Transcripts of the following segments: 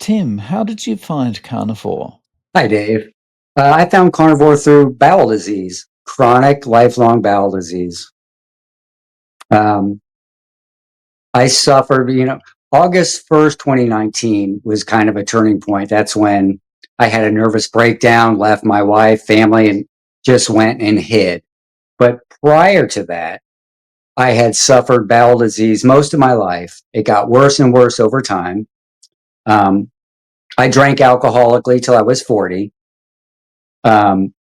Tim, how did you find carnivore? Hi, Dave. I found carnivore through bowel disease, chronic lifelong bowel disease. Um, I suffered, August 1st, 2019 was kind of a turning point. That's when I had a nervous breakdown, left my wife, family, and just went and hid. But prior to that, I had suffered bowel disease most of my life. It got worse and worse over time. Um, I drank alcoholically till I was 40. Um,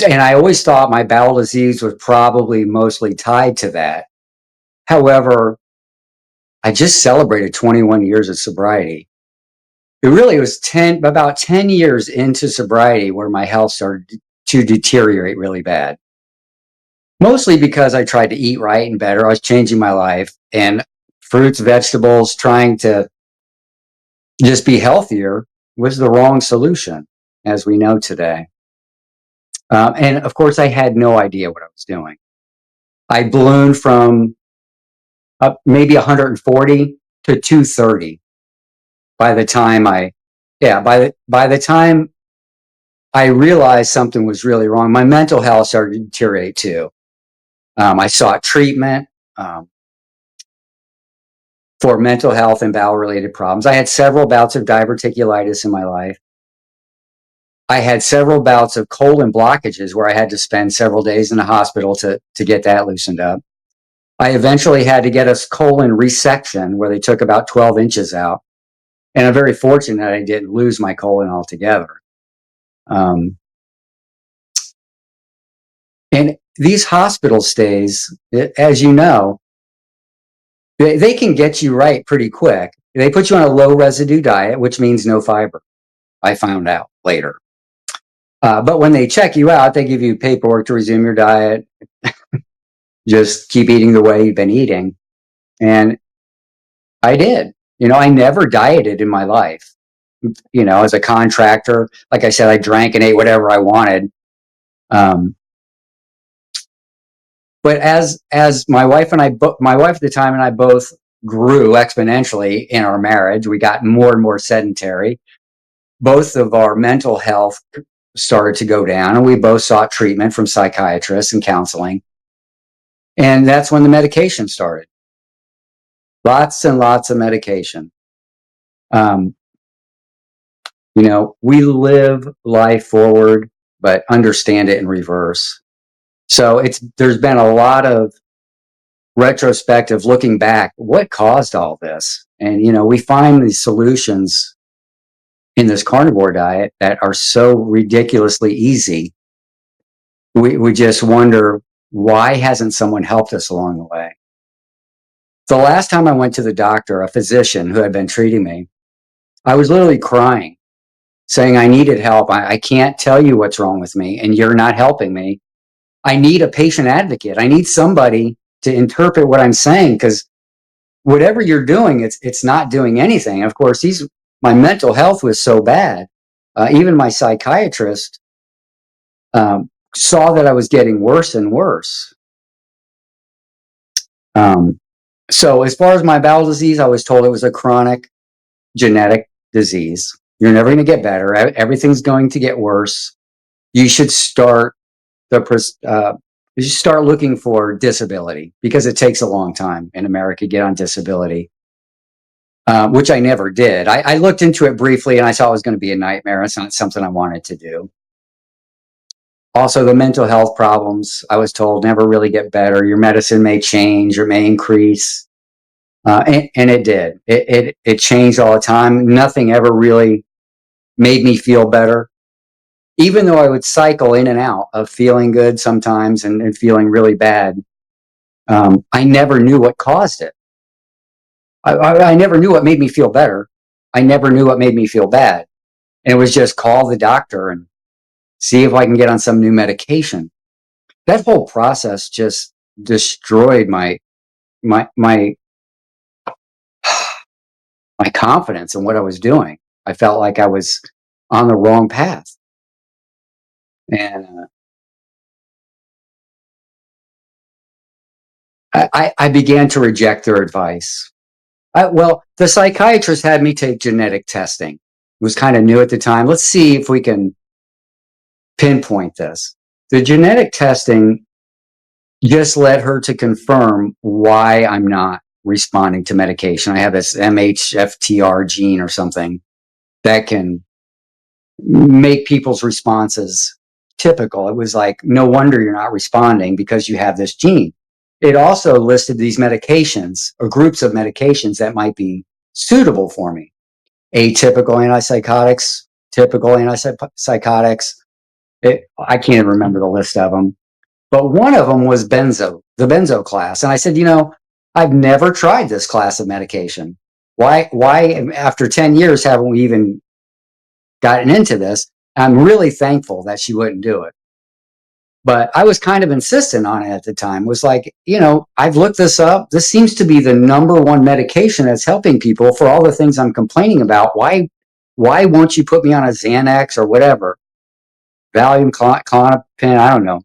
And I always thought my bowel disease was probably mostly tied to that. However, I just celebrated 21 years of sobriety. It really was about 10 years into sobriety where my health started to deteriorate really bad. Mostly because I tried to eat right and better. I was changing my life and fruits, vegetables, trying to just be healthier was the wrong solution, as we know today. And of course, I had no idea what I was doing. I ballooned from up maybe 140 to 230 by the time by the time I realized something was really wrong. My mental health started to deteriorate too. I sought treatment um, for mental health and bowel related problems. I had several bouts of diverticulitis in my life. I had several bouts of colon blockages where I had to spend several days in the hospital to get that loosened up. I eventually had to get a colon resection where they took about 12 inches out. And I'm very fortunate that I didn't lose my colon altogether. Um, and these hospital stays, as you know, they can get you right pretty quick. They put you on a low residue diet, which means no fiber. I found out later. But when they check you out, they give you paperwork to resume your diet. Just keep eating the way you've been eating. And I did. I never dieted in my life. As a contractor, like I said, I drank and ate whatever I wanted. Um, But as my wife at the time and I both grew exponentially in our marriage, we got more and more sedentary. Both of our mental health started to go down, and we both sought treatment from psychiatrists and counseling. And that's when the medication started. Lots and lots of medication. Um, we live life forward, but understand it in reverse. So there's been a lot of retrospective looking back, what caused all this? And, we find these solutions in this carnivore diet that are so ridiculously easy. We just wonder, why hasn't someone helped us along the way? The last time I went to the doctor, a physician who had been treating me, I was literally crying, saying I needed help. I can't tell you what's wrong with me, and you're not helping me. I need a patient advocate. I need somebody to interpret what I'm saying, because whatever you're doing, it's not doing anything. Of course, my mental health was so bad. Even my psychiatrist saw that I was getting worse and worse. Um, so as far as my bowel disease, I was told it was a chronic genetic disease. You're never going to get better. Everything's going to get worse. You should start you should start looking for disability, because it takes a long time in America to get on disability. Which I never did. I looked into it briefly and I saw it was going to be a nightmare. It's not something I wanted to do. Also, the mental health problems, I was told, never really get better. Your medicine may change or may increase. And it did. It changed all the time. Nothing ever really made me feel better. Even though I would cycle in and out of feeling good sometimes and feeling really bad, I never knew what caused it. I never knew what made me feel better. I never knew what made me feel bad. And it was just call the doctor and see if I can get on some new medication. That whole process just destroyed my my my confidence in what I was doing. I felt like I was on the wrong path, and I began to reject their advice. Well, the psychiatrist had me take genetic testing. It was kind of new at the time. Let's see if we can pinpoint this. The genetic testing just led her to confirm why I'm not responding to medication. I have this MHFTR gene or something that can make people's responses typical. It was like, no wonder you're not responding because you have this gene. It also listed these medications or groups of medications that might be suitable for me. Atypical antipsychotics, typical antipsychotics. I can't even remember the list of them. But one of them was the benzo class. And I said, I've never tried this class of medication. Why, after 10 years, haven't we even gotten into this? I'm really thankful that she wouldn't do it. But I was kind of insistent on it at the time. It was like, I've looked this up. This seems to be the number one medication that's helping people for all the things I'm complaining about. Why won't you put me on a Xanax or whatever? Valium, Klonopin, I don't know.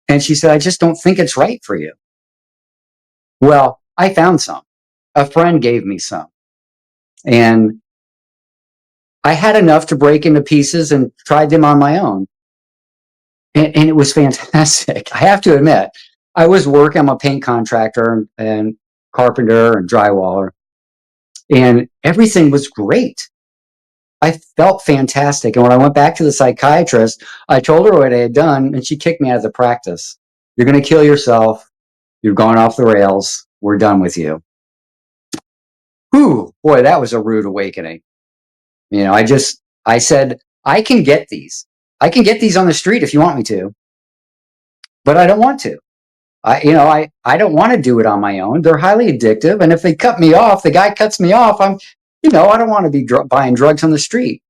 And she said, I just don't think it's right for you. Well, I found some. A friend gave me some. And I had enough to break into pieces and tried them on my own. And it was fantastic. I have to admit, I was working, I'm a paint contractor and carpenter and drywaller, and everything was great. I felt fantastic. And when I went back to the psychiatrist, I told her what I had done, and she kicked me out of the practice. You're going to kill yourself. You've gone off the rails. We're done with you. Whew, boy, that was a rude awakening. I said, I can get these. I can get these on the street if you want me to, but I don't want to. I don't want to do it on my own. They're highly addictive. And if they cut me off, the guy cuts me off. I don't want to be buying drugs on the street.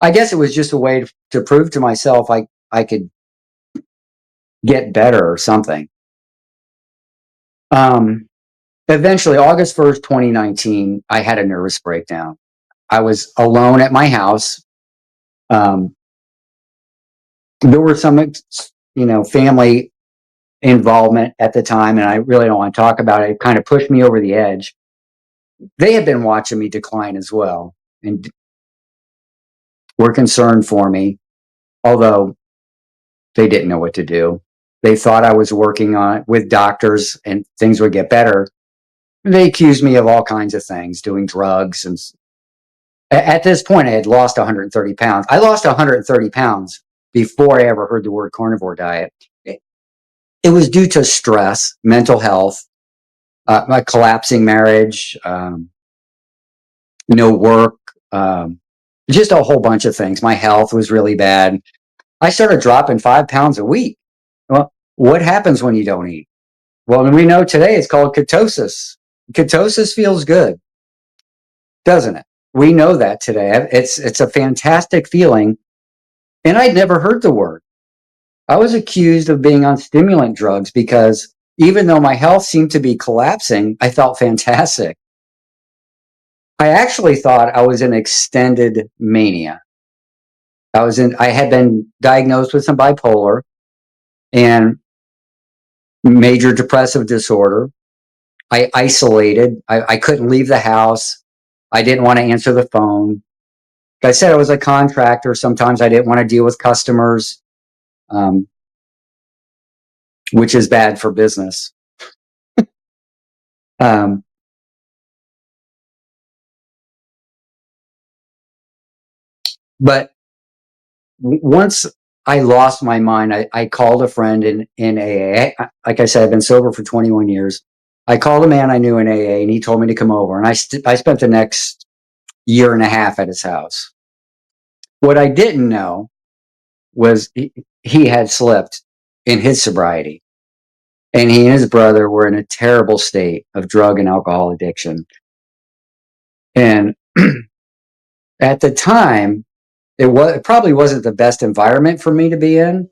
I guess it was just a way to prove to myself I could get better or something. Eventually, August 1st, 2019, I had a nervous breakdown. I was alone at my house. There were some, family involvement at the time, and I really don't want to talk about it. It kind of pushed me over the edge. They had been watching me decline as well and were concerned for me, although they didn't know what to do. They thought I was working on it with doctors and things would get better. They accused me of all kinds of things, doing drugs. And at this point, I had lost 130 pounds. I lost 130 pounds before I ever heard the word carnivore diet. It was due to stress, mental health, my collapsing marriage, no work, just a whole bunch of things. My health was really bad. I started dropping 5 pounds a week. Well, what happens when you don't eat? Well, we know today it's called ketosis. Ketosis feels good, doesn't it? We know that today. It's a fantastic feeling. And I'd never heard the word. I was accused of being on stimulant drugs because even though my health seemed to be collapsing, I felt fantastic. I actually thought I was in extended mania. I had been diagnosed with some bipolar and major depressive disorder. I isolated. I couldn't leave the house. I didn't want to answer the phone. Like I said, I was a contractor. Sometimes I didn't want to deal with customers, which is bad for business. Um, but once I lost my mind, I called a friend in AA. Like I said, I've been sober for 21 years. I called a man I knew in AA, and he told me to come over. And I spent the next year and a half at his house. What I didn't know was he had slipped in his sobriety. And he and his brother were in a terrible state of drug and alcohol addiction. And at the time, it probably wasn't the best environment for me to be in,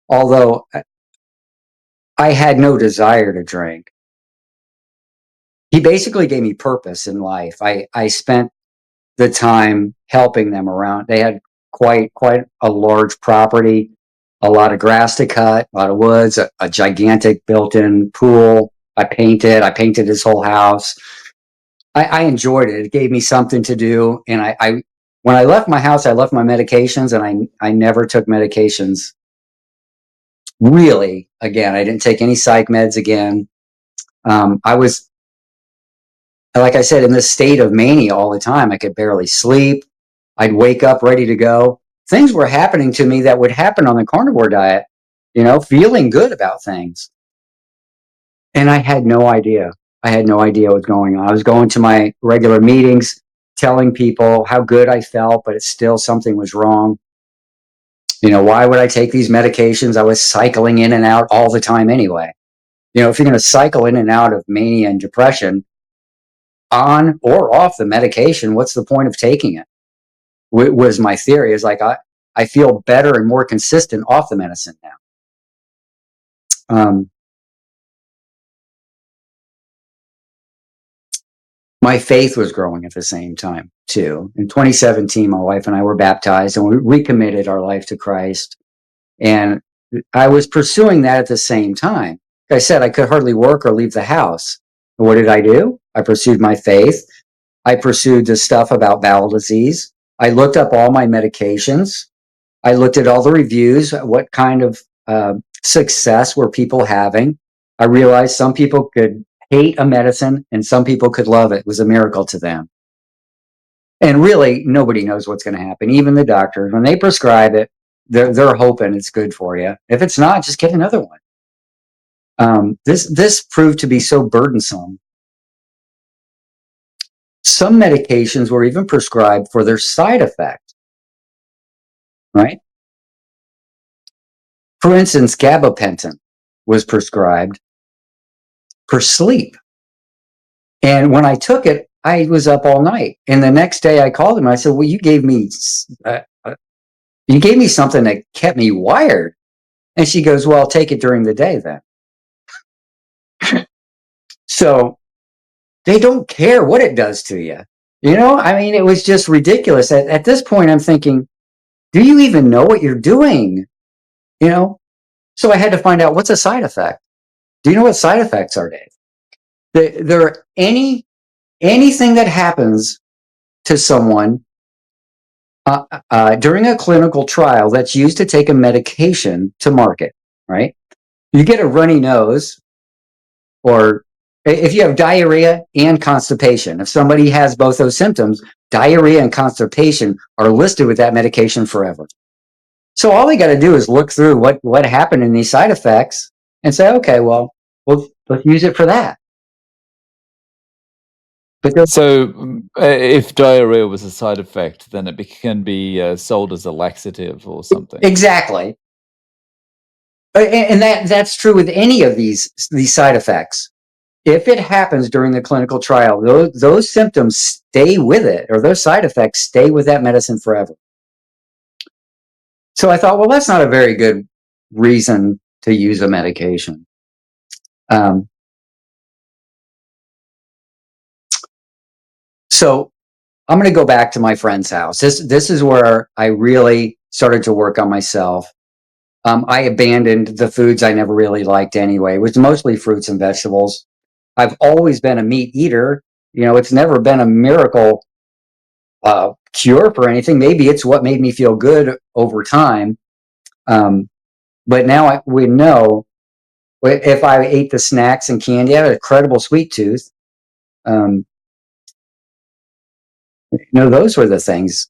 although I had no desire to drink. He basically gave me purpose in life. I spent the time helping them around. They had quite a large property, a lot of grass to cut, a lot of woods, a gigantic built-in pool. I painted his whole house. I enjoyed it. It gave me something to do. And when I left my house, I left my medications, and I never took medications really again. I didn't take any psych meds again. I was, like I said, in this state of mania all the time. I could barely sleep. I'd wake up ready to go. Things were happening to me that would happen on the carnivore diet, feeling good about things. And I had no idea. I had no idea what was going on. I was going to my regular meetings, telling people how good I felt, but it's still something was wrong. Why would I take these medications? I was cycling in and out all the time anyway. If you're going to cycle in and out of mania and depression on or off the medication, what's the point of taking it? Was my theory. Is like, I feel better and more consistent off the medicine now. My faith was growing at the same time too. In 2017, my wife and I were baptized, and we recommitted our life to Christ. And I was pursuing that at the same time. Like I said, I could hardly work or leave the house. And what did I do? I pursued my faith. I pursued the stuff about bowel disease. I looked up all my medications. I looked at all the reviews. What kind of success were people having? I realized some people could hate a medicine and some people could love it. It was a miracle to them. And really, nobody knows what's going to happen. Even the doctors, when they prescribe it, they're hoping it's good for you. If it's not, just get another one. This proved to be so burdensome. Some medications were even prescribed for their side effect, right? For instance, gabapentin was prescribed for sleep. And when I took it, I was up all night. And the next day I called him and I said, well, you gave me something that kept me wired. And she goes, well, I'll take it during the day then. So they don't care what it does to you. It was just ridiculous. At this point, I'm thinking, do you even know what you're doing? So I had to find out, what's a side effect. Do you know what side effects are, Dave? There are anything that happens to someone during a clinical trial that's used to take a medication to market, right? You get a runny nose, or if you have diarrhea and constipation. If somebody has both those symptoms, diarrhea and constipation are listed with that medication forever. So all they got to do is look through what happened in these side effects and say, okay, well, let's use it for that. So, if diarrhea was a side effect, then it can be sold as a laxative or something. Exactly. And that's true with any of these side effects. If it happens during the clinical trial, those symptoms stay with it, or those side effects stay with that medicine forever. So I thought, well, that's not a very good reason to use a medication. So I'm going to go back to my friend's house. This is where I really started to work on myself. I abandoned the foods I never really liked anyway. It was mostly fruits and vegetables. I've always been a meat eater. It's never been a miracle cure for anything. Maybe it's what made me feel good over time. But now we know, if I ate the snacks and candy, I had a credible sweet tooth. Those were the things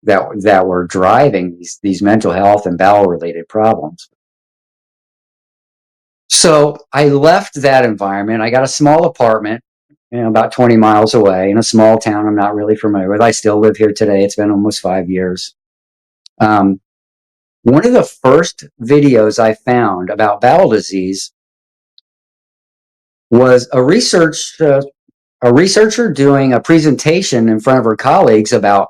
that were driving these mental health and bowel related problems. So I left that environment. I got a small apartment, about 20 miles away in a small town I'm not really familiar with. I still live here today. It's been almost 5 years. One of the first videos I found about bowel disease was a researcher doing a presentation in front of her colleagues about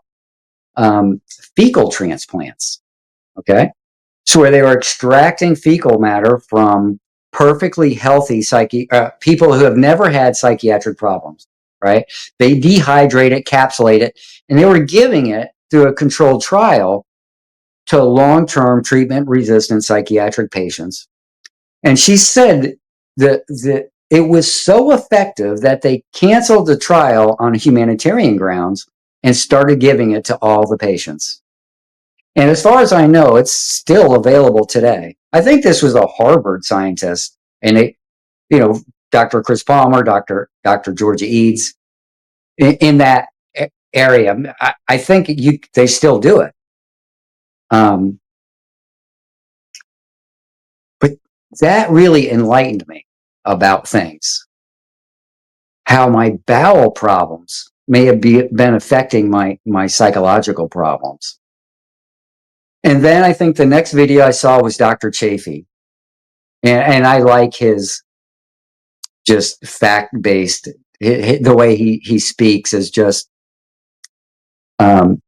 fecal transplants. Okay. So where they were extracting fecal matter from perfectly healthy people who have never had psychiatric problems, right? They dehydrate it, capsulate it, and they were giving it through a controlled trial to long-term treatment-resistant psychiatric patients. And she said that it was so effective that they canceled the trial on humanitarian grounds and started giving it to all the patients. And as far as I know, it's still available today. I think this was a Harvard scientist, and it, you know, Dr. Chris Palmer, Dr. Georgia Eads, in that area. I think they still do it. Um, but that really enlightened me about things. How my bowel problems may have been affecting my psychological problems. And then I think the next video I saw was Dr. Chafee. And I like his just fact based, the way he speaks is just, um,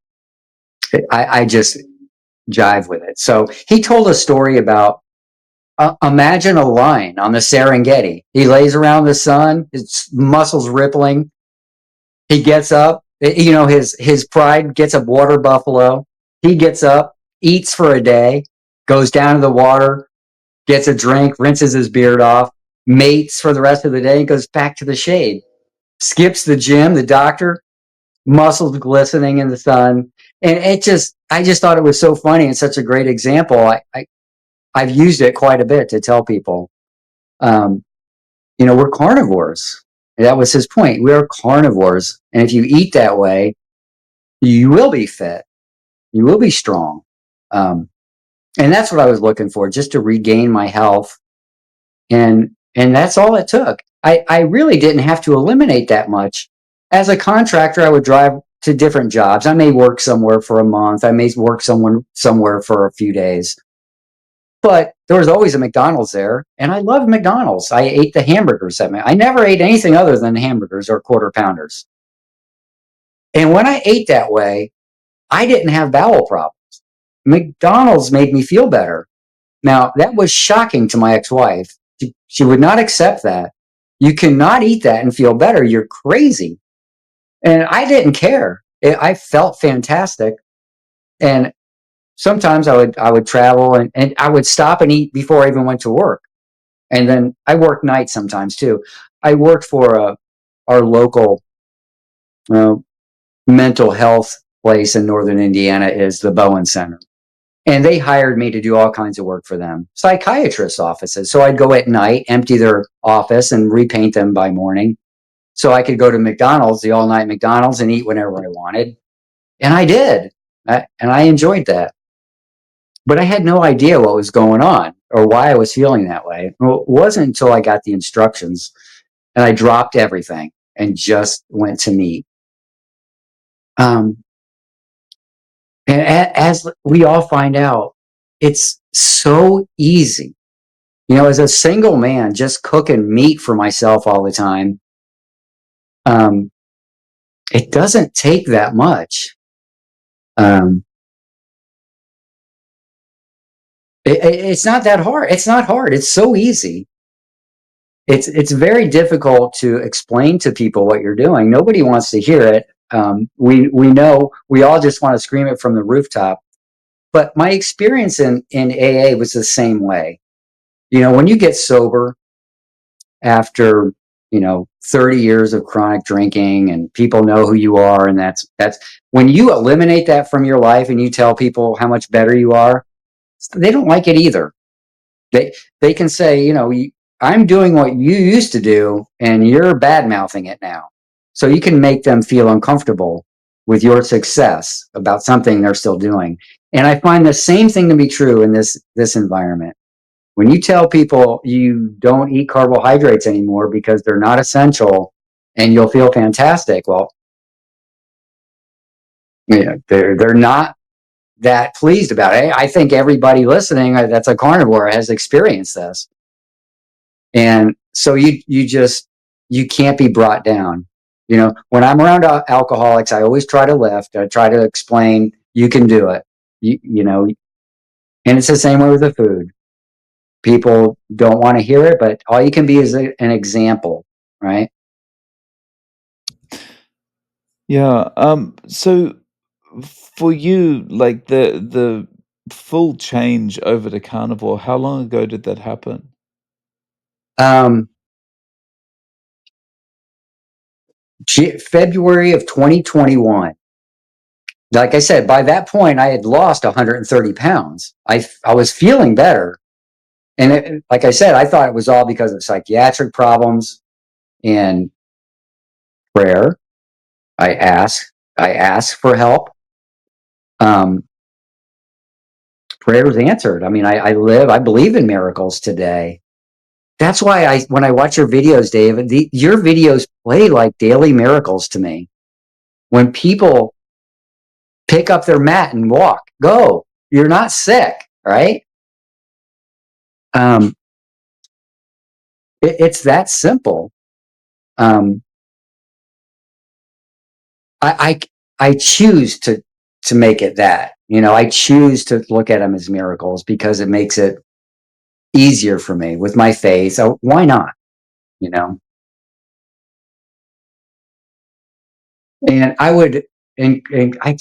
I just jive with it. So he told a story about, imagine a lion on the Serengeti. He lays around the sun, his muscles rippling. He gets up, his pride gets a water buffalo. He gets up, eats for a day, goes down to the water, gets a drink, rinses his beard off, mates for the rest of the day, and goes back to the shade. Skips the gym, the doctor, muscles glistening in the sun. And I just thought it was so funny and such a great example. I've used it quite a bit to tell people, um, we're carnivores. And that was his point. We are carnivores. And if you eat that way, you will be fit. You will be strong. Um, and that's what I was looking for, just to regain my health. And that's all it took. I really didn't have to eliminate that much. As a contractor, I would drive to different jobs. I may work somewhere for a month. I may work somewhere for a few days. But there was always a McDonald's there, and I loved McDonald's. I ate the hamburgers at I never ate anything other than hamburgers or quarter pounders. And when I ate that way, I didn't have bowel problems. McDonald's made me feel better. Now, that was shocking to my ex-wife. She would not accept that. You cannot eat that and feel better. You're crazy. And I didn't care. I felt fantastic. And sometimes I would travel and I would stop and eat before I even went to work. And then I work nights sometimes too. I worked for our local uh, mental health place in northern Indiana is the Bowen Center. And they hired me to do all kinds of work for them, psychiatrists' offices. So I'd go at night, empty their office, and repaint them by morning. So I could go to McDonald's, the all night McDonald's, and eat whenever I wanted. And I did. And I enjoyed that. But I had no idea what was going on or why I was feeling that way. Well, it wasn't until I got the instructions and I dropped everything and just went to meat. Um, and as we all find out, it's so easy. As a single man, just cooking meat for myself all the time, um, it doesn't take that much. Um, it's not that hard. It's not hard. It's so easy. It's very difficult to explain to people what you're doing. Nobody wants to hear it. We know we all just want to scream it from the rooftop. But my experience in AA was the same way. When you get sober after 30 years of chronic drinking and people know who you are, and that's when you eliminate that from your life and you tell people how much better you are, they don't like it either. They can say, I'm doing what you used to do and you're bad mouthing it now. So you can make them feel uncomfortable with your success about something they're still doing. And I find the same thing to be true in this environment. When you tell people you don't eat carbohydrates anymore because they're not essential and you'll feel fantastic, well, they're not that pleased about it. I think everybody listening that's a carnivore has experienced this. And so you can't be brought down. When I'm around alcoholics, I always try to lift. I try to explain you can do it. And it's the same way with the food. People don't want to hear it, but all you can be is an example, right? Yeah. So for you, like the full change over to carnivore, how long ago did that happen? Um, February of 2021. Like I said, by that point, I had lost 130 pounds. I was feeling better. And like I said, I thought it was all because of psychiatric problems and prayer. I asked for help. Um, Prayer was answered. I mean, I believe in miracles today. That's why when I watch your videos, David, your videos play like daily miracles to me. When people pick up their mat and walk, go, you're not sick, right? Um, it's that simple. Um, I, I choose to make it that. I choose to look at them as miracles because it makes it easier for me with my faith. So why not? You know, and I would, and I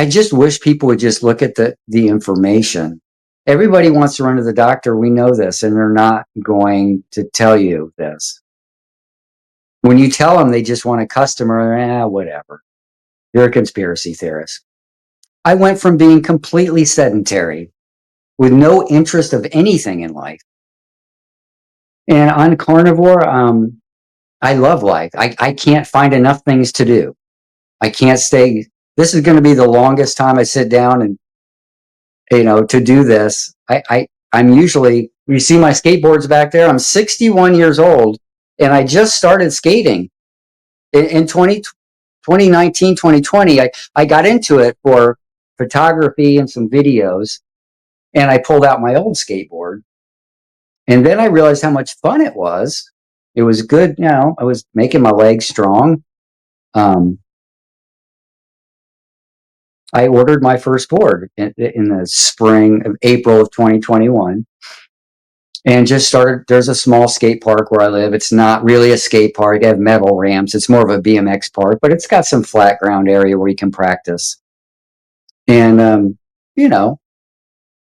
just wish people would just look at the information. Everybody wants to run to the doctor. We know this, and they're not going to tell you this. When you tell them, they just want a customer. Whatever. You're a conspiracy theorist. I went from being completely sedentary with no interest of anything in life, and on carnivore, I love life. I can't find enough things to do. I can't stay. This is going to be the longest time I sit down and to do this. I'm usually, you see my skateboards back there. I'm 61 years old, and I just started skating in 2019, 2020. I got into it for photography and some videos, and I pulled out my old skateboard, and then I realized how much fun it was. It was good. I was making my legs strong. Um, I ordered my first board in the spring of April of 2021 and just started. There's a small skate park where I live. It's not really a skate park. They have metal ramps. It's more of a BMX park, but it's got some flat ground area where you can practice. And, you know,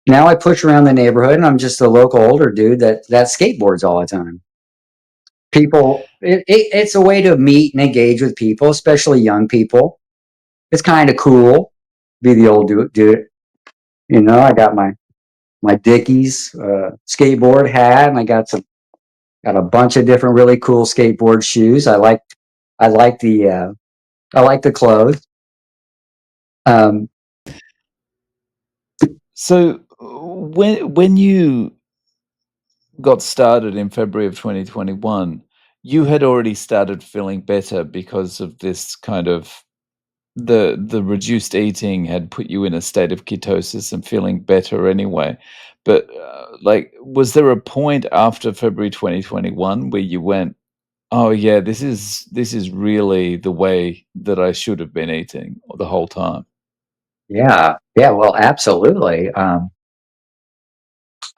now I push around the neighborhood and I'm just a local older dude that skateboards all the time. It's a way to meet and engage with people, especially young people. It's kind of cool. Be the old dude. I got my Dickies skateboard hat, and I got a bunch of different really cool skateboard shoes. I like the clothes. Um, So when you got started in February of 2021, you had already started feeling better because of this kind of the reduced eating had put you in a state of ketosis and feeling better anyway. But like, was there a point after February 2021 where you went, "Oh yeah, this is really the way that I should have been eating the whole time"? yeah, yeah, well, absolutely.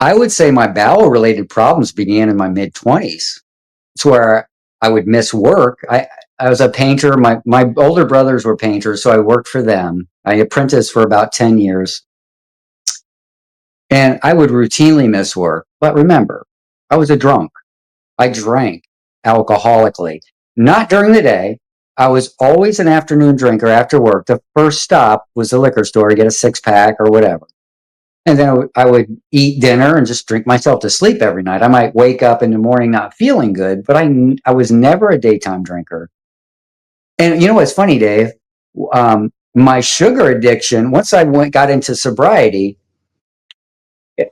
I would say my bowel related problems began in my mid 20s. It's where I would miss work. I was a painter. My older brothers were painters, so I worked for them. I apprenticed for about 10 years, and I would routinely miss work. But remember, I was a drunk. I drank alcoholically, not during the day. I was always an afternoon drinker after work. The first stop was the liquor store to get a six pack or whatever. And then I would eat dinner and just drink myself to sleep every night. I might wake up in the morning not feeling good, but I was never a daytime drinker. And you know what's funny, Dave? My sugar addiction, once got into sobriety,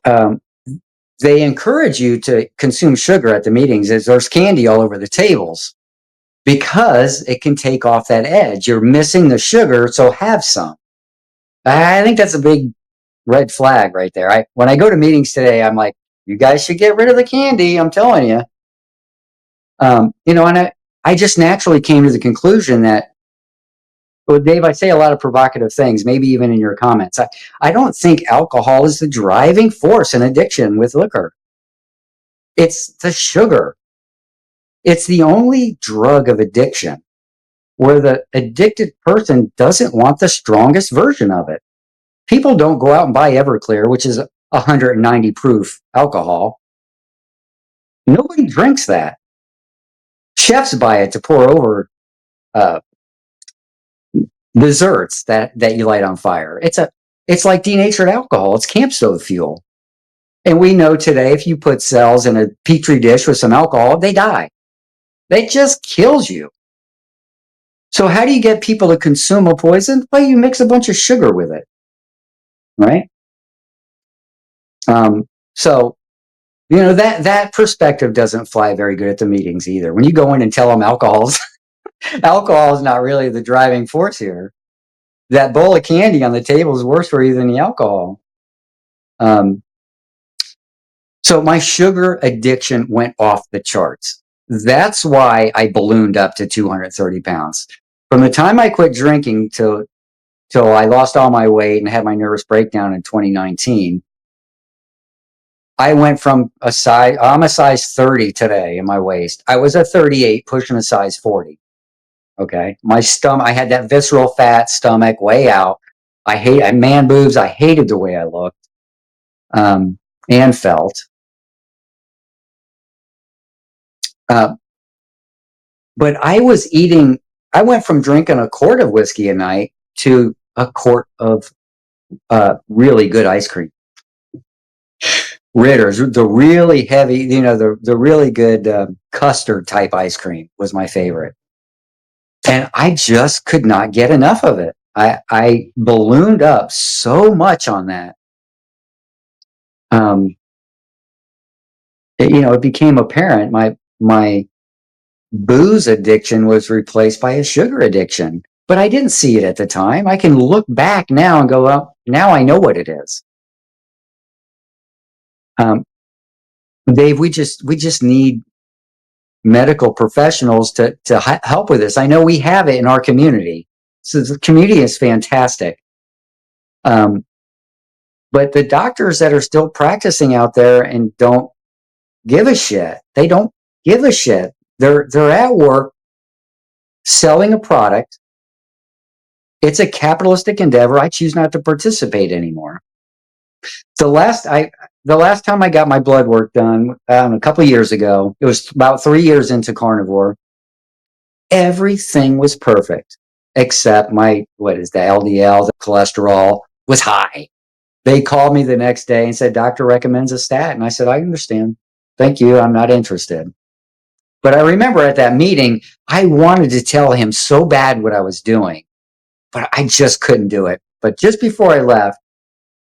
um, they encourage you to consume sugar at the meetings as there's candy all over the tables because it can take off that edge. You're missing the sugar, so have some. I think that's a big red flag right there. When I go to meetings today, I'm like, you guys should get rid of the candy. I'm telling you. And I just naturally came to the conclusion that, well, Dave, I say a lot of provocative things, maybe even in your comments. I don't think alcohol is the driving force in addiction with liquor. It's the sugar. It's the only drug of addiction where the addicted person doesn't want the strongest version of it. People don't go out and buy Everclear, which is 190 proof alcohol. Nobody drinks that. chefs buy it to pour over uh, desserts that you light on fire. It's like denatured alcohol. It's camp stove fuel. And we know today if you put cells in a petri dish with some alcohol, they die. That just kills you. So how do you get people to consume a poison? Well, you mix a bunch of sugar with it, right? So that perspective doesn't fly very good at the meetings either. When you go in and tell them alcohol is not really the driving force here. That bowl of candy on the table is worse for you than the alcohol. So my sugar addiction went off the charts. That's why I ballooned up to 230 pounds. From the time I quit drinking till I lost all my weight and had my nervous breakdown in 2019, I went from I'm a size 30 today in my waist. I was a 38 pushing a size 40. Okay. My stomach, I had that visceral fat stomach way out. I man boobs. I hated the way I looked, and felt. Uh, but I went from drinking a quart of whiskey a night to a quart of really good ice cream. Ritter's, the really heavy, the really good custard type ice cream was my favorite. And I just could not get enough of it. I ballooned up so much on that. It became apparent my booze addiction was replaced by a sugar addiction, but I didn't see it at the time. I can look back now and go, well, now I know what it is. Dave, we just need medical professionals to help with this. I know we have it in our community. So the community is fantastic. But the doctors that are still practicing out there and don't give a shit, they don't give a shit. They're at work selling a product. It's a capitalistic endeavor. I choose not to participate anymore. The last time I got my blood work done, a couple of years ago, it was about 3 years into carnivore. Everything was perfect except the LDL, the cholesterol was high. They called me the next day and said, doctor recommends a statin. I said, I understand. Thank you. I'm not interested. But I remember at that meeting, I wanted to tell him so bad what I was doing, but I just couldn't do it. But just before I left,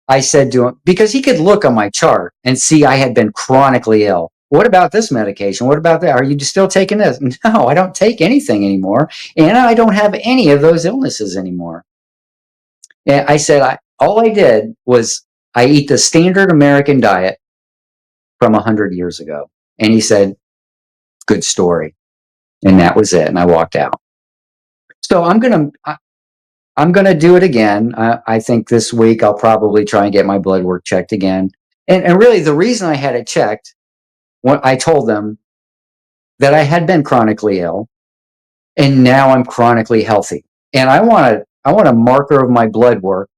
I said to him, because he could look on my chart and see I had been chronically ill. What about this medication? What about that? Are you still taking this? No, I don't take anything anymore. And I don't have any of those illnesses anymore. And I said, all I did was I eat the standard American diet from 100 years ago. And he said, good story. And that was it. And I walked out. So I'm going to do it again. I think this week I'll probably try and get my blood work checked again. And really the reason I had it checked, when I told them that I had been chronically ill and now I'm chronically healthy. And I want a marker of my blood work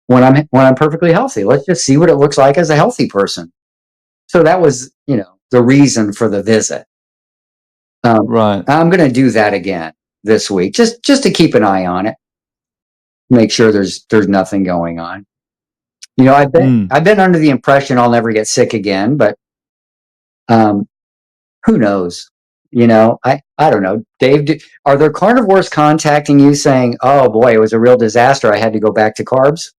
when I'm perfectly healthy. Let's just see what it looks like as a healthy person. So that was, the reason for the visit. Right. I'm going to do that again this week, just to keep an eye on it, make sure there's nothing going on. I've been under the impression I'll never get sick again, but who knows? I don't know. Dave, are there carnivores contacting you saying, "Oh boy, it was a real disaster. I had to go back to carbs"?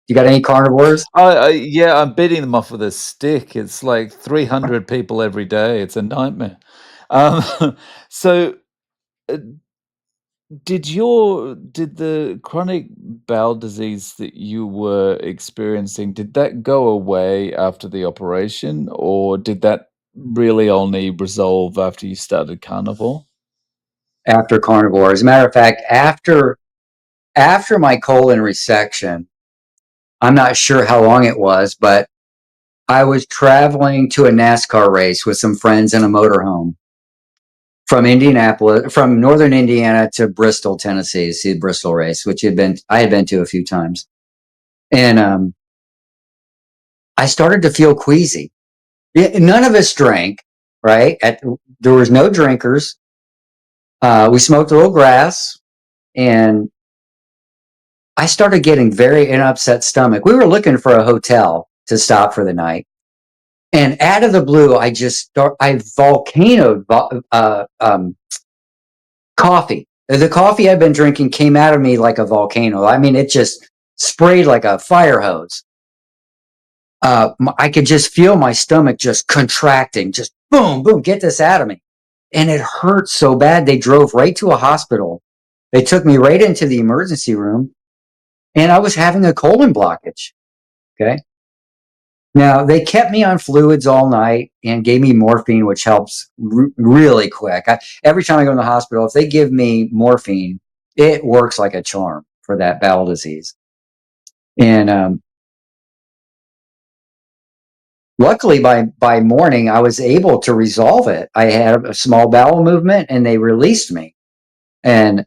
You got any carnivores? Yeah, I'm beating them off with a stick. It's like 300 people every day. It's a nightmare. Um, so, uh, did the chronic bowel disease that you were experiencing, did that go away after the operation, or did that really only resolve after you started carnivore? After carnivore, as a matter of fact, after my colon resection, I'm not sure how long it was, but I was traveling to a NASCAR race with some friends in a motorhome from northern Indiana to Bristol, Tennessee, to see the Bristol race, which I had been to a few times. And I started to feel queasy. None of us drank, right? there was no drinkers. We smoked a little grass, and I started getting an upset stomach. We were looking for a hotel to stop for the night. And out of the blue, I volcanoed coffee. The coffee I've been drinking came out of me like a volcano. I mean, it just sprayed like a fire hose. I could just feel my stomach just contracting, just boom, boom, get this out of me. And it hurt so bad. They drove right to a hospital. They took me right into the emergency room, and I was having a colon blockage. Okay. Now, they kept me on fluids all night and gave me morphine, which helps really quick. Every time I go in the hospital, if they give me morphine, it works like a charm for that bowel disease. And luckily, by morning, I was able to resolve it. I had a small bowel movement, and they released me. And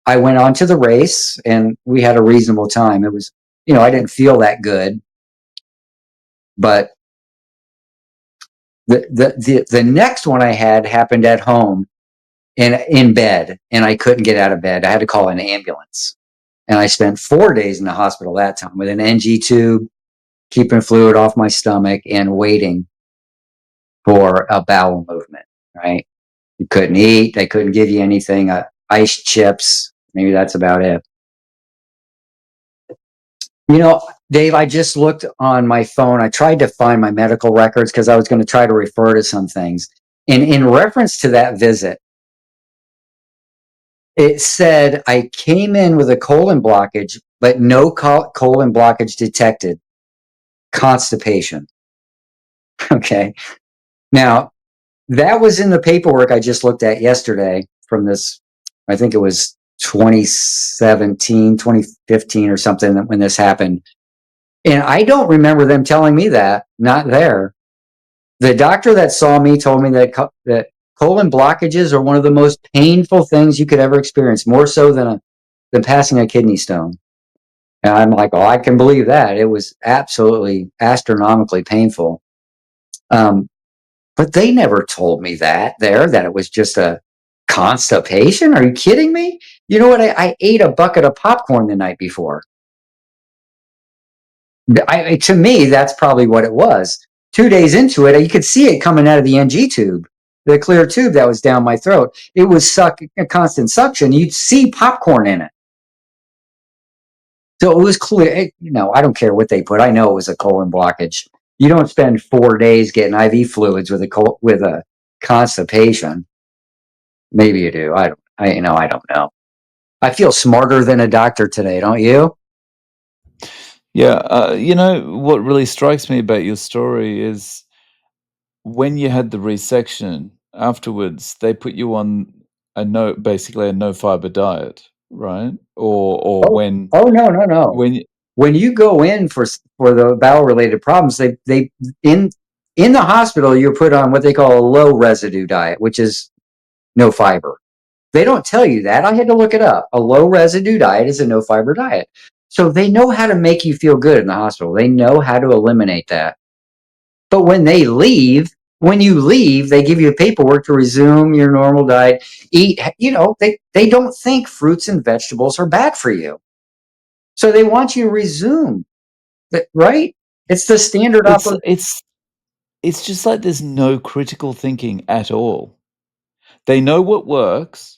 I went on to the race, and we had a reasonable time. It was, I didn't feel that good, but the next one I had happened at home and in bed, and I couldn't get out of bed. I had to call an ambulance, and I spent 4 days in the hospital that time with an NG tube, keeping fluid off my stomach and waiting for a bowel movement. Right? You couldn't eat. They couldn't give you anything. Ice chips. Maybe that's about it. Dave, I just looked on my phone. I tried to find my medical records because I was going to try to refer to some things. And in reference to that visit, it said I came in with a colon blockage, but no colon blockage detected. Constipation. Okay. Now, that was in the paperwork I just looked at yesterday from this, I think it was 2017, 2015 or something when this happened. And I don't remember them telling me that, not there. The doctor that saw me told me that colon blockages are one of the most painful things you could ever experience, more so than passing a kidney stone. And I'm like, oh, I can believe that. It was absolutely astronomically painful. But they never told me that it was just a constipation. Are you kidding me? You know what? I ate a bucket of popcorn the night before. To me, that's probably what it was. 2 days into it, you could see it coming out of the NG tube, the clear tube that was down my throat. It was a constant suction. You'd see popcorn in it. So it was clear. I don't care what they put. I know it was a colon blockage. You don't spend 4 days getting IV fluids with a constipation. Maybe you do. I don't know. I feel smarter than a doctor today, don't you? Yeah, what really strikes me about your story is when you had the resection afterwards, they put you on basically a no fiber diet, right? Or Oh, oh no, no, no. when you, When you go in for the bowel related problems, they in the hospital you're put on what they call a low residue diet, which is no fiber. They don't tell you that. I had to look it up. A low residue diet is a no fiber diet. So they know how to make you feel good in the hospital. They know how to eliminate that. But when you leave, they give you paperwork to resume your normal diet. Eat, they don't think fruits and vegetables are bad for you. So they want you to resume, right? It's the standard it's operation. it's just like there's no critical thinking at all. They know what works,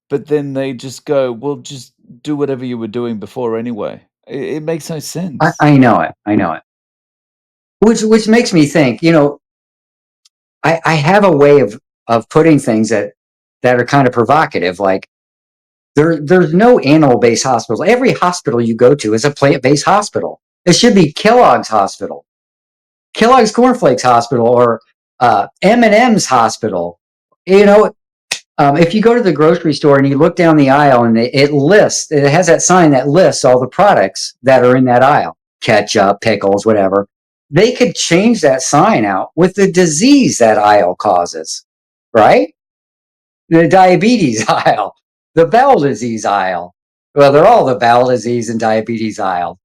but then they just go, "Well, just do whatever you were doing before anyway." It makes no sense. I know it. I know it. Which makes me think, I have a way of putting things that are kind of provocative. Like there's no animal-based hospitals. Every hospital you go to is a plant-based hospital. It should be Kellogg's Hospital, Kellogg's Cornflakes Hospital, or M&M's Hospital. If you go to the grocery store and you look down the aisle and it has that sign that lists all the products that are in that aisle, ketchup, pickles, whatever. They could change that sign out with the disease that aisle causes, right? The diabetes aisle, the bowel disease aisle. Well, they're all the bowel disease and diabetes aisle.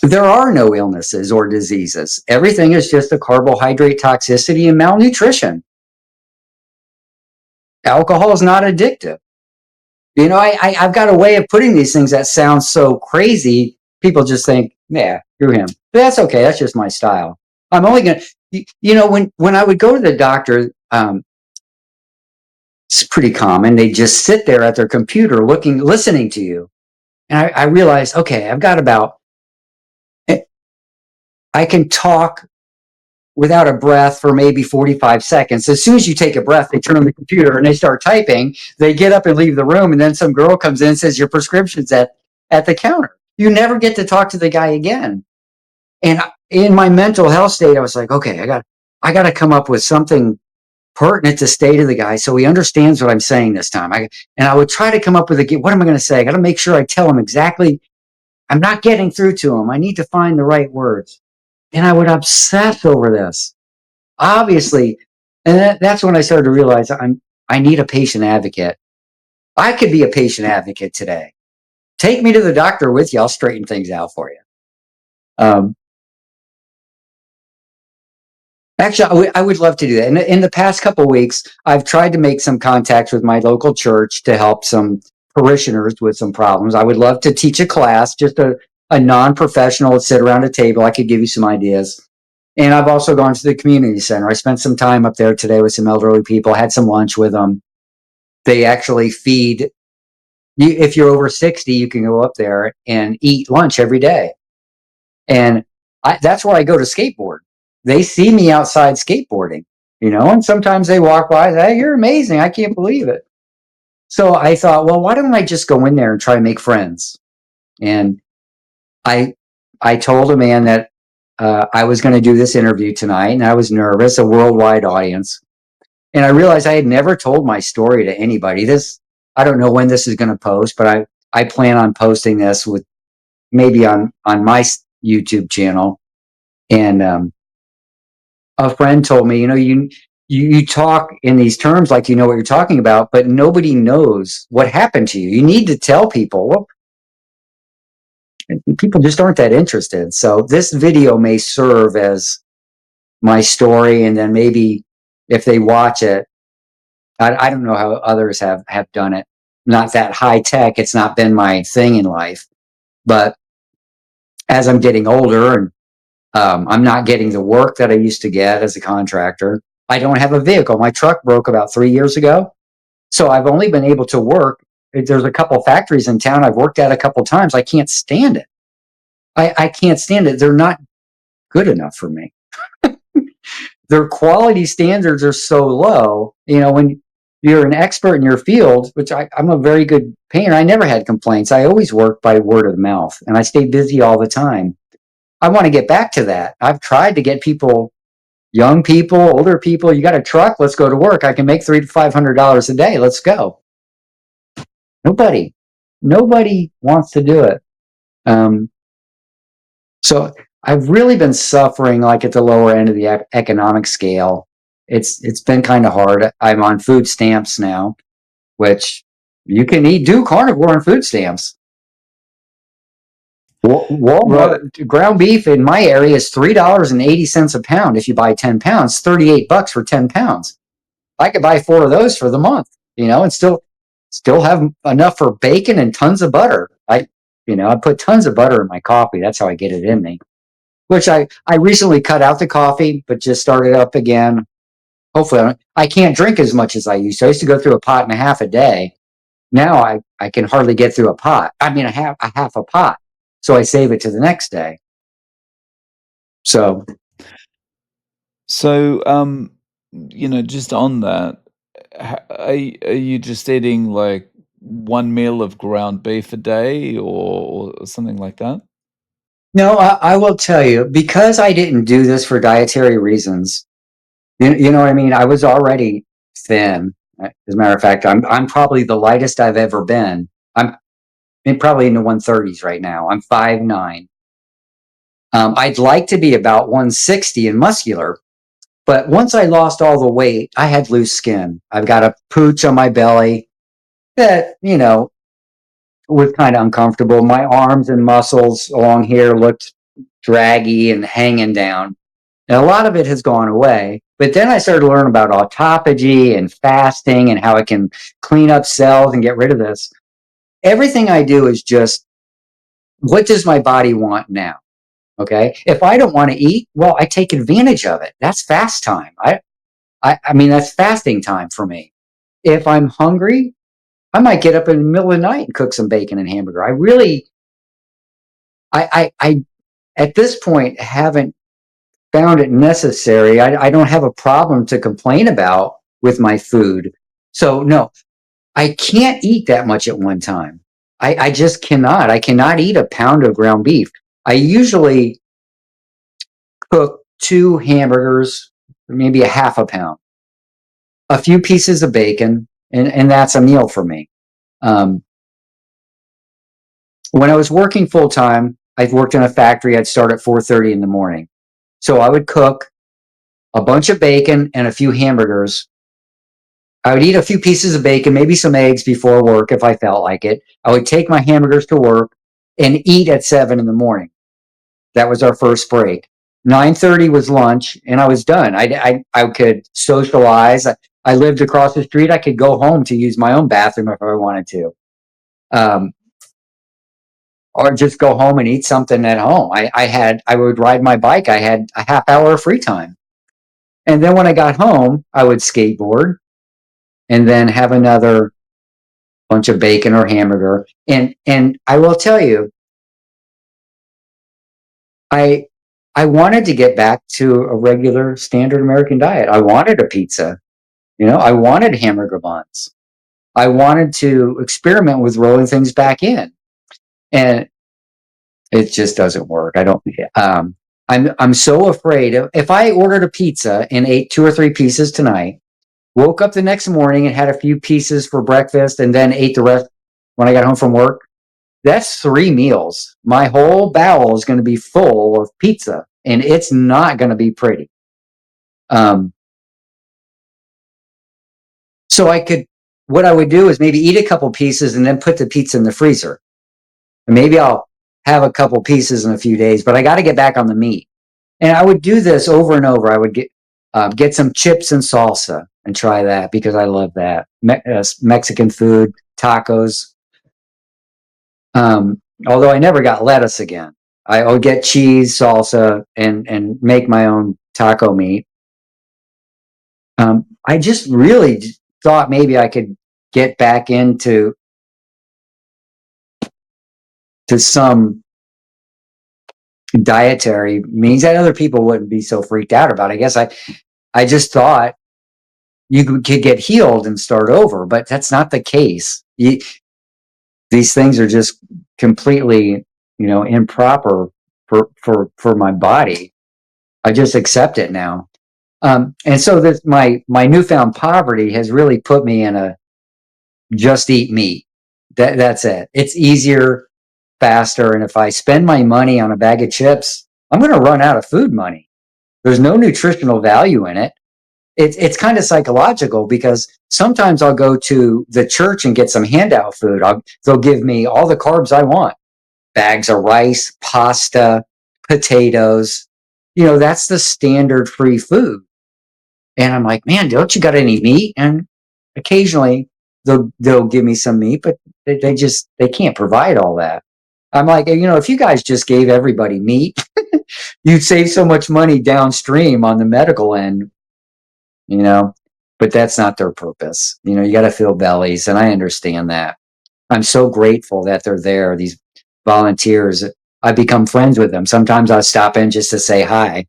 There are no illnesses or diseases. Everything is just a carbohydrate toxicity and malnutrition. Alcohol is not addictive. You know, I've got a way of putting these things that sounds so crazy. People just think, yeah, screw him. But that's okay. That's just my style. I'm only going to, you know, when I would go to the doctor, it's pretty common. They just sit there at their computer listening to you. And I realized, okay, I've got about, I can talk without a breath for maybe 45 seconds. As soon as you take a breath, they turn on the computer and they start typing. They get up and leave the room, and then some girl comes in and says, your prescription's at the counter. You never get to talk to the guy again. And in my mental health state, I was like, okay, I got to come up with something pertinent to say to the guy so he understands what I'm saying this time. And I would try to come up with what am I going to say? I got to make sure I tell him exactly. I'm not getting through to him. I need to find the right words. And I would obsess over this. Obviously, and that's when I started to realize I need a patient advocate. I could be a patient advocate today. Take me to the doctor with you. I'll straighten things out for you. Actually, I would love to do that. In the past couple of weeks, I've tried to make some contacts with my local church to help some parishioners with some problems. I would love to teach a class, just a non-professional, sit around a table. I could give you some ideas. And I've also gone to the community center. I spent some time up there today with some elderly people, had some lunch with them. They actually feed you. If you're over 60, you can go up there and eat lunch every day. And that's where I go to skateboard. They see me outside skateboarding, you know, and sometimes they walk by and say, hey, you're amazing. I can't believe it. So I thought, well, why don't I just go in there and try to make friends? And I told a man that I was going to do this interview tonight, and I was nervous, a worldwide audience. And I realized I had never told my story to anybody. I don't know when this is going to post, but I plan on posting this with maybe on my YouTube channel. And a friend told me, you know, you talk in these terms like you know what you're talking about, but nobody knows what happened to you. You need to tell people. Well, people just aren't that interested. So this video may serve as my story, and then maybe if they watch it, I don't know how others have done it. Not that high tech. It's not been my thing in life, but as I'm getting older and I'm not getting the work that I used to get as a contractor. I don't have a vehicle. My truck broke about 3 years ago. So I've only been able to work. There's a couple factories in town I've worked at a couple times. I can't stand it. I can't stand it. They're not good enough for me. Their quality standards are so low. You know, when you're an expert in your field, which I'm a very good painter, I never had complaints. I always worked by word of mouth, and I stayed busy all the time. I want to get back to that. I've tried to get people, young people, older people, you got a truck, let's go to work. I can make $300 to $500 a day. Let's go. Nobody wants to do it. So I've really been suffering like at the lower end of the economic scale. It's been kind of hard. I'm on food stamps now, which you can do carnivore on food stamps. Walmart Right. ground beef in my area is $3.80 a pound. If you buy 10 pounds, $38 for 10 pounds. I could buy 4 of those for the month, you know, and still have enough for bacon and tons of butter. I put tons of butter in my coffee. That's how I get it in me. Which I recently cut out the coffee, but just started up again. Hopefully, I can't drink as much as I used to. I used to go through a pot and a half a day. Now I can hardly get through a pot. I mean, a half a pot. So I save it to the next day. So So, you know, just on that, are you just eating like one meal of ground beef a day or something like that? no, I will tell you, because I didn't do this for dietary reasons. You know what I mean? I was already thin. As a matter of fact, I'm probably the lightest I've ever been. I'm probably in the 130s right now. I'm 5'9". I'd like to be about 160 and muscular, but once I lost all the weight, I had loose skin. I've got a pooch on my belly that, you know, was kind of uncomfortable. My arms and muscles along here looked draggy and hanging down. And a lot of it has gone away. But then I started to learn about autophagy and fasting and how it can clean up cells and get rid of this. Everything I do is just, what does my body want now? Okay. If I don't want to eat, well, I take advantage of it. That's fast time. I mean, that's fasting time for me. If I'm hungry, I might get up in the middle of the night and cook some bacon and hamburger. I really, I at this point haven't found it necessary. I don't have a problem to complain about with my food. So no, I can't eat that much at one time. I just cannot. I cannot eat a pound of ground beef. I usually cook 2 hamburgers, maybe a half a pound, a few pieces of bacon, and that's a meal for me. Um, when I was working full time, I worked in a factory. I'd start at 4:30 in the morning. So I would cook a bunch of bacon and a few hamburgers. I would eat a few pieces of bacon, maybe some eggs before work if I felt like it. I would take my hamburgers to work and eat at 7 in the morning. That was our first break. 9:30 was lunch, and I was done. I could socialize. I lived across the street. I could go home to use my own bathroom if I wanted to, um, or just go home and eat something at home. I would ride my bike. I had a half hour of free time, and then when I got home, I would skateboard and then have another bunch of bacon or hamburger. And I will tell you, I I wanted to get back to a regular standard American diet. I wanted a pizza, I wanted hamburger buns. I wanted to experiment with rolling things back in, and it just doesn't work. I don't. I'm so afraid if I ordered a pizza and ate 2 or 3 pieces tonight, woke up the next morning and had a few pieces for breakfast, and then ate the rest when I got home from work. That's 3 meals. My whole bowel is going to be full of pizza, and it's not going to be pretty. Um, so what I would do is maybe eat a couple pieces and then put the pizza in the freezer. And maybe I'll have a couple pieces in a few days, but I got to get back on the meat. And I would do this over and over. I would get some chips and salsa and try that because I love that. Mexican food, tacos. Although I never got lettuce again. I would get cheese, salsa, and make my own taco meat. I just really thought maybe I could get back into some dietary means that other people wouldn't be so freaked out about. I guess I just thought you could get healed and start over, but that's not the case. These things are just completely, improper for my body. I just accept it now. And so this my newfound poverty has really put me in a just eat meat. That's it. It's easier, faster, and if I spend my money on a bag of chips, I'm going to run out of food money. There's no nutritional value in it. It's kind of psychological because sometimes I'll go to the church and get some handout food. They'll give me all the carbs I want, bags of rice, pasta, potatoes. That's the standard free food. And I'm like, man, don't you got any meat? And occasionally they'll give me some meat, but they can't provide all that. I'm like, if you guys just gave everybody meat, you'd save so much money downstream on the medical end, you know, but that's not their purpose. You got to fill bellies. And I understand that. I'm so grateful that they're there. These volunteers, I become friends with them. Sometimes I'll stop in just to say hi.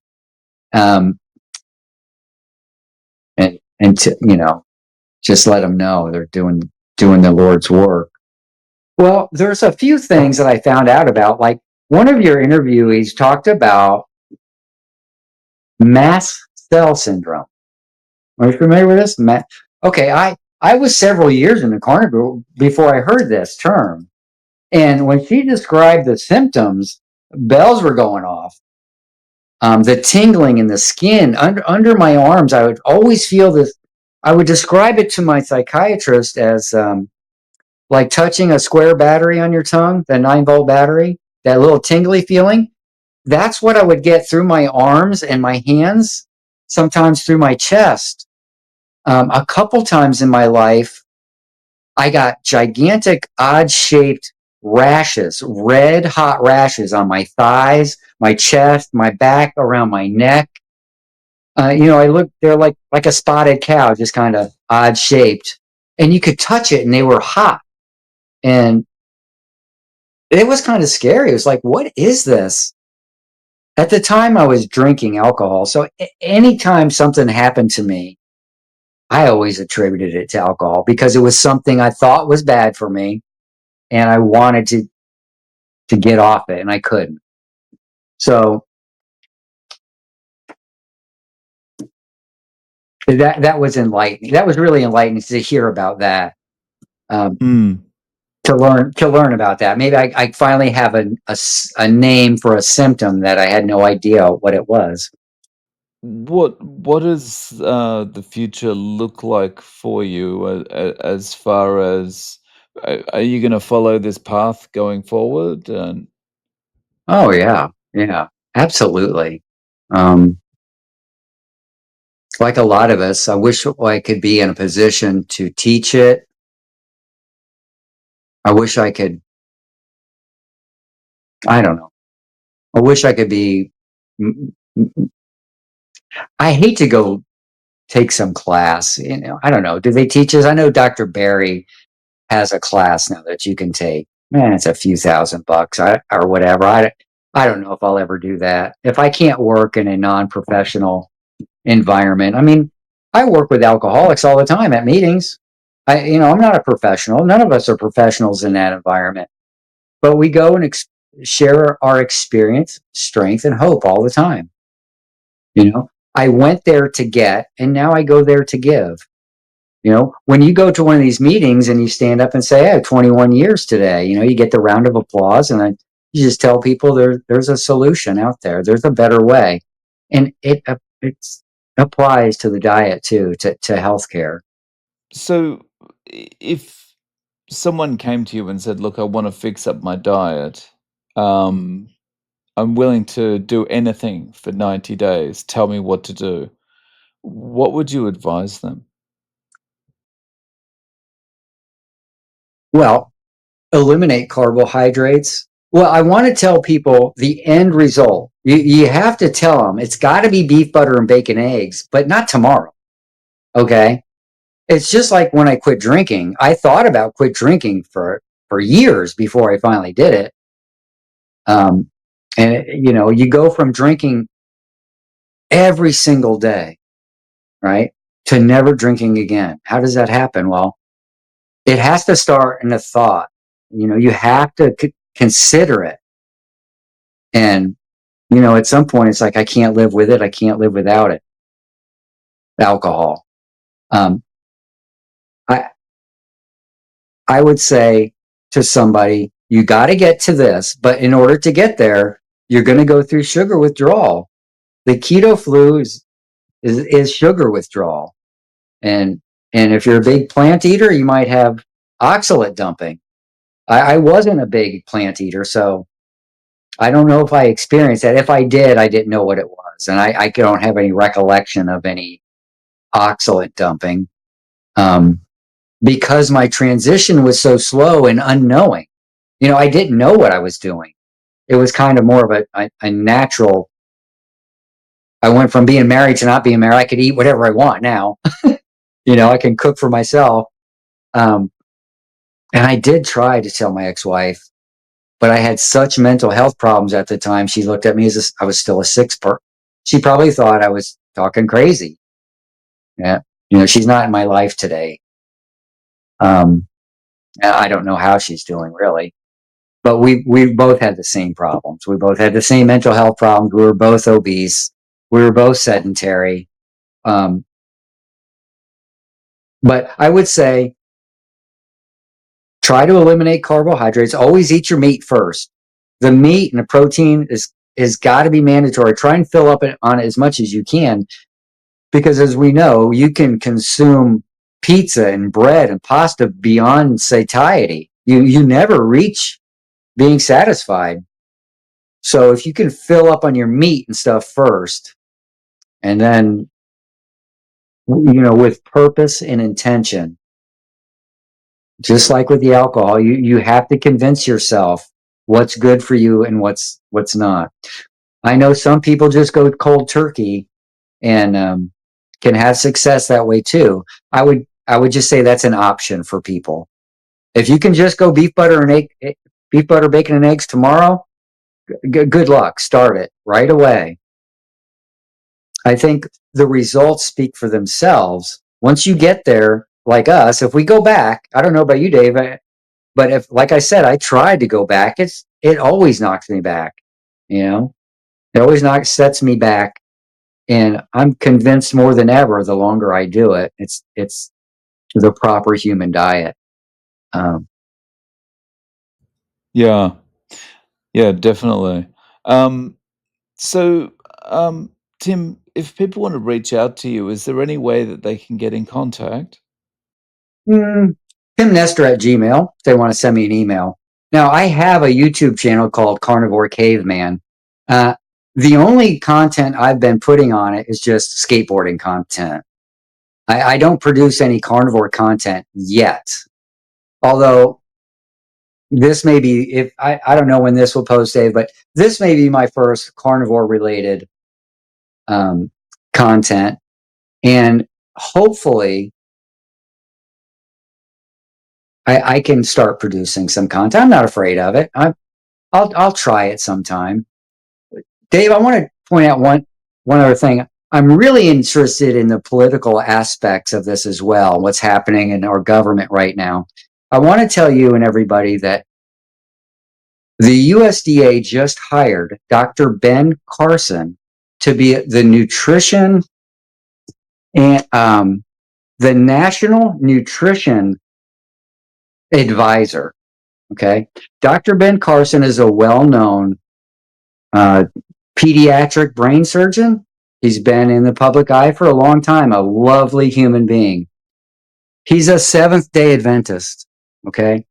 And to, just let them know they're doing the Lord's work. Well, there's a few things that I found out about. Like one of your interviewees talked about mast cell syndrome. Are you familiar with this? Okay, I was several years in the carnivore before I heard this term. And when she described the symptoms, bells were going off. The tingling in the skin under my arms, I would always feel this. I would describe it to my psychiatrist as like touching a square battery on your tongue, that 9-volt battery, that little tingly feeling. that's what I would get through my arms and my hands, sometimes through my chest. A couple times in my life, I got gigantic, odd shaped rashes, red hot rashes on my thighs, my chest, my back, around my neck. They're like a spotted cow, just kind of odd shaped. And you could touch it and they were hot. And it was kind of scary. It was like, what is this? At the time, I was drinking alcohol. So anytime something happened to me, I always attributed it to alcohol because it was something I thought was bad for me and I wanted to get off it and I couldn't. So that was enlightening. That was really enlightening to hear about that. Um, Mm. to learn about that. Maybe I finally have a name for a symptom that I had no idea what it was. What does the future look like for you as far as are you going to follow this path going forward? And Oh yeah, yeah, absolutely. Um, like a lot of us, I wish I could be in a position to teach it. I wish I could. I don't know. I wish I could be. I hate to go take some class. I don't know. Do they teach us? I know Dr. Barry has a class now that you can take. Man, it's a few $1,000 or whatever. I don't know if I'll ever do that. If I can't work in a non-professional environment, I mean, I work with alcoholics all the time at meetings. I'm not a professional. None of us are professionals in that environment, but we go and share our experience, strength, and hope all the time. I went there to get, and now I go there to give. When you go to one of these meetings and you stand up and say, "I have 21 years today," you get the round of applause, and then you just tell people there's a solution out there. There's a better way, and it applies to the diet too, to healthcare. so if someone came to you and said, "Look, I want to fix up my diet. Um, I'm willing to do anything for 90 days. Tell me what to do." What would you advise them? Well, eliminate carbohydrates. Well, I want to tell people the end result. You have to tell them it's got to be beef, butter, and bacon, eggs, but not tomorrow. Okay. It's just like when I quit drinking. I thought about quit drinking for years before I finally did it. Um, and you go from drinking every single day, right, to never drinking again. How does that happen? Well, it has to start in a thought. You have to consider it, and at some point, it's like I can't live with it. I can't live without it. Alcohol. Um, I I would say to somebody, you got to get to this, but in order to get there, you're going to go through sugar withdrawal. The keto flu is sugar withdrawal, and if you're a big plant eater, you might have oxalate dumping. I wasn't a big plant eater, so I don't know if I experienced that. If I did, I didn't know what it was, and I don't have any recollection of any oxalate dumping. Um, because my transition was so slow and unknowing. I didn't know what I was doing. It was kind of more of a natural. I went from being married to not being married. I could eat whatever I want now. I can cook for myself. Um, and I did try to tell my ex-wife, but I had such mental health problems at the time. She looked at me as I was still a six-per. She probably thought I was talking crazy. Yeah, she's not in my life today. Um, I don't know how she's doing really, but we both had the same problems. We both had the same mental health problems. We were both obese. We were both sedentary. Um, but I would say try to eliminate carbohydrates. Always eat your meat first. The meat and the protein is got to be mandatory. Try and fill up on it as much as you can, because as we know, you can consume pizza and bread and pasta beyond satiety. You never reach being satisfied. So if you can fill up on your meat and stuff first, and then, with purpose and intention, just like with the alcohol, you have to convince yourself what's good for you and what's not. I know some people just go cold turkey and can have success that way too. I would just say that's an option for people. If you can just go beef butter, bacon, and eggs tomorrow, good luck. Start it right away. I think the results speak for themselves. Once you get there, like us, if we go back, I don't know about you, Dave, but if, like I said, I tried to go back, it always knocks me back. You know, it always sets me back, and I'm convinced more than ever. The longer I do it, it's the proper human diet. Um, Yeah. Yeah, definitely. Um, so, um, Tim, if people want to reach out to you, is there any way that they can get in contact? mm, Tim Nestor at Gmail. If they want to send me an email. Now I have a YouTube channel called Carnivore Caveman. Uh, the only content I've been putting on it is just skateboarding content. I don't produce any carnivore content yet. Although this may be, if I don't know when this will post, Dave, but this may be my first carnivore related um, content, and hopefully I can start producing some content. I'm not afraid of it. I'll try it sometime. Dave, I want to point out one other thing. I'm really interested in the political aspects of this as well. What's happening in our government right now? I want to tell you and everybody that the USDA just hired Dr. Ben Carson to be the nutrition and the National Nutrition Advisor. Okay, Dr. Ben Carson is a well-known uh, pediatric brain surgeon. He's been in the public eye for a long time. A lovely human being. He's a Seventh Day Adventist. Okay,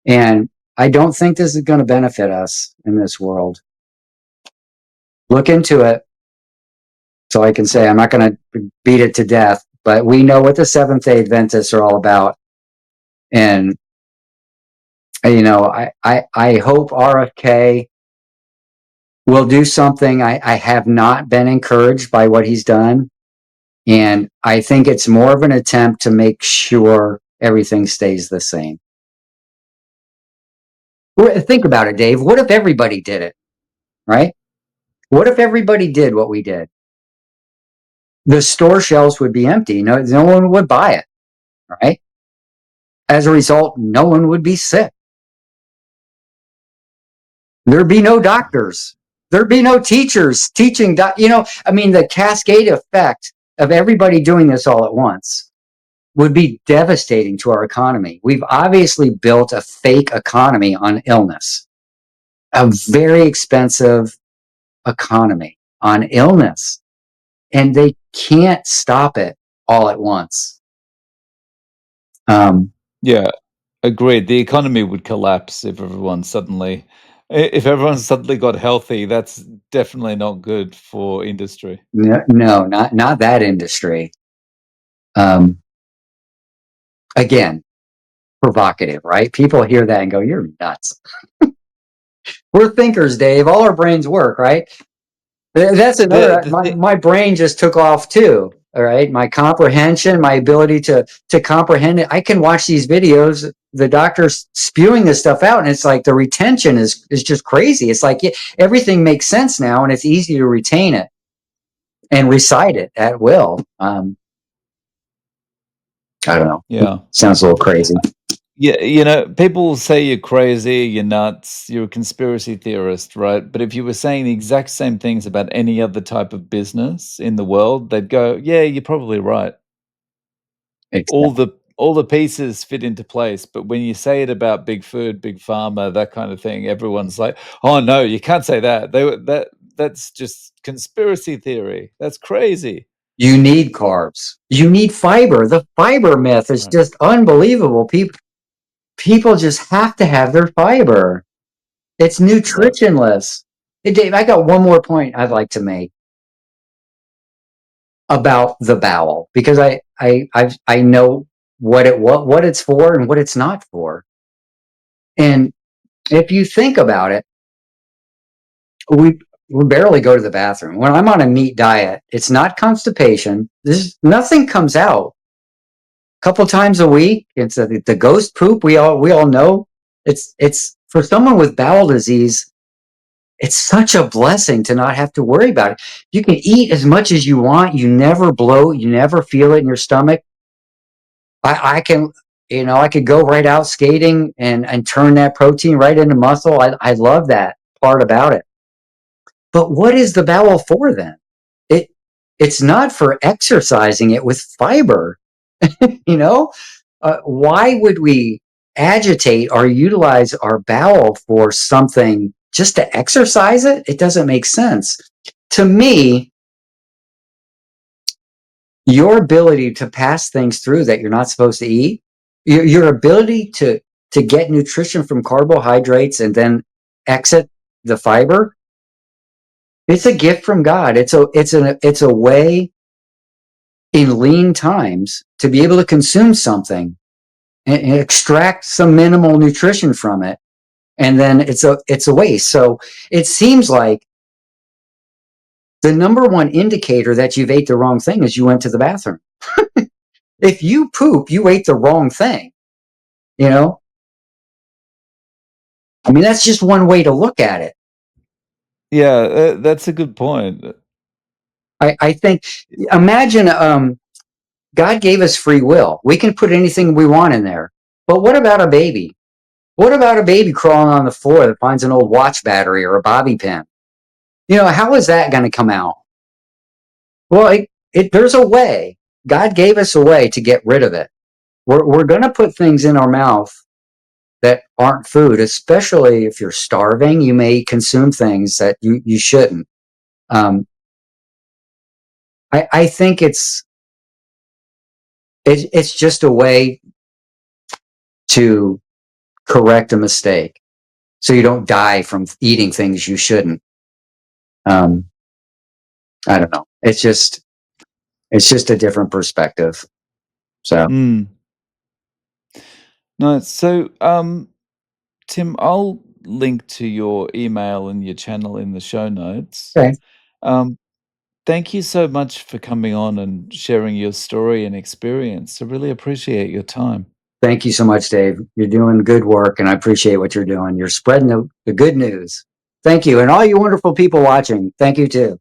and I don't think this is going to benefit us in this world. Look into it. So I can say I'm not going to beat it to death, but we know what the Seventh Day Adventists are all about, and I hope RFK will do something. I have not been encouraged by what he's done, and I think it's more of an attempt to make sure everything stays the same. Think about it, Dave. What if everybody did it, right? What if everybody did what we did? The store shelves would be empty. No one would buy it, right? As a result, no one would be sick. There'd be no doctors. There'd be no teachers teaching. I mean, the cascade effect of everybody doing this all at once would be devastating to our economy. We've obviously built a fake economy on illness, a very expensive economy on illness, and they can't stop it all at once. Um, Yeah, agreed. The economy would collapse if everyone suddenly got healthy. That's definitely not good for industry. no, not that industry. Um, Again, provocative, right? People hear that and go, "You're nuts." We're thinkers, Dave. All our brains work, right? That's The another. the My, thing, my brain just took off too. All right, my comprehension, my ability to comprehend it. I can watch these videos. The doctor's spewing this stuff out, and it's like the retention is just crazy. It's like everything makes sense now, and it's easy to retain it and recite it at will. I don't know. yeah. Sounds a little crazy. Yeah, people say you're crazy, you're nuts, you're a conspiracy theorist, right? But if you were saying the exact same things about any other type of business in the world, they'd go, "Yeah, you're probably right." All Exactly. the all the pieces fit into place, but when you say it about big food, big pharma, that kind of thing, everyone's like, "Oh no, you can't say that. That's just conspiracy theory. That's crazy." You need carbs. You need fiber. The fiber myth is Right. just unbelievable. People just have to have their fiber. It's Right. nutritionless. Hey, Dave, I got one more point I'd like to make about the bowel because I know what it's for and what it's not for. And if you think about it, we we barely go to the bathroom. When I'm on a meat diet, it's not constipation. There's nothing comes out. A couple times a week, it's the ghost poop. We all know it's for someone with bowel disease. It's such a blessing to not have to worry about it. You can eat as much as you want. You never bloat. You never feel it in your stomach. I can, I could go right out skating and turn that protein right into muscle. I love that part about it. But what is the bowel for then? It it's not for exercising it with fiber. you know, why would we agitate or utilize our bowel for something just to exercise it? It doesn't make sense to me. Your ability to pass things through that you're not supposed to eat, your ability to get nutrition from carbohydrates and then exit the fiber, it's a gift from God. It's a way in lean times to be able to consume something and extract some minimal nutrition from it, and then it's a waste. So it seems like the number one indicator that you've ate the wrong thing is you went to the bathroom. If you poop, you ate the wrong thing. You know, I mean, that's just one way to look at it. Yeah, that's a good point. I think, imagine, God gave us free will. We can put anything we want in there. But what about a baby? What about a baby crawling on the floor that finds an old watch battery or a bobby pin? How is that going to come out? Well, there's a way. God gave us a way to get rid of it. We're going to put things in our mouth that aren't food, especially if you're starving. You may consume things that you shouldn't. Um, I think it's just a way to correct a mistake, so you don't die from eating things you shouldn't. Um, I don't know. It's just a different perspective. So Mm. No, so Tim, I'll link to your email and your channel in the show notes. okay. Um, Thank you so much for coming on and sharing your story and experience. I really appreciate your time. Thank you so much, Dave. You're doing good work, and I appreciate what you're doing. You're spreading the good news. Thank you, and all you wonderful people watching. Thank you too.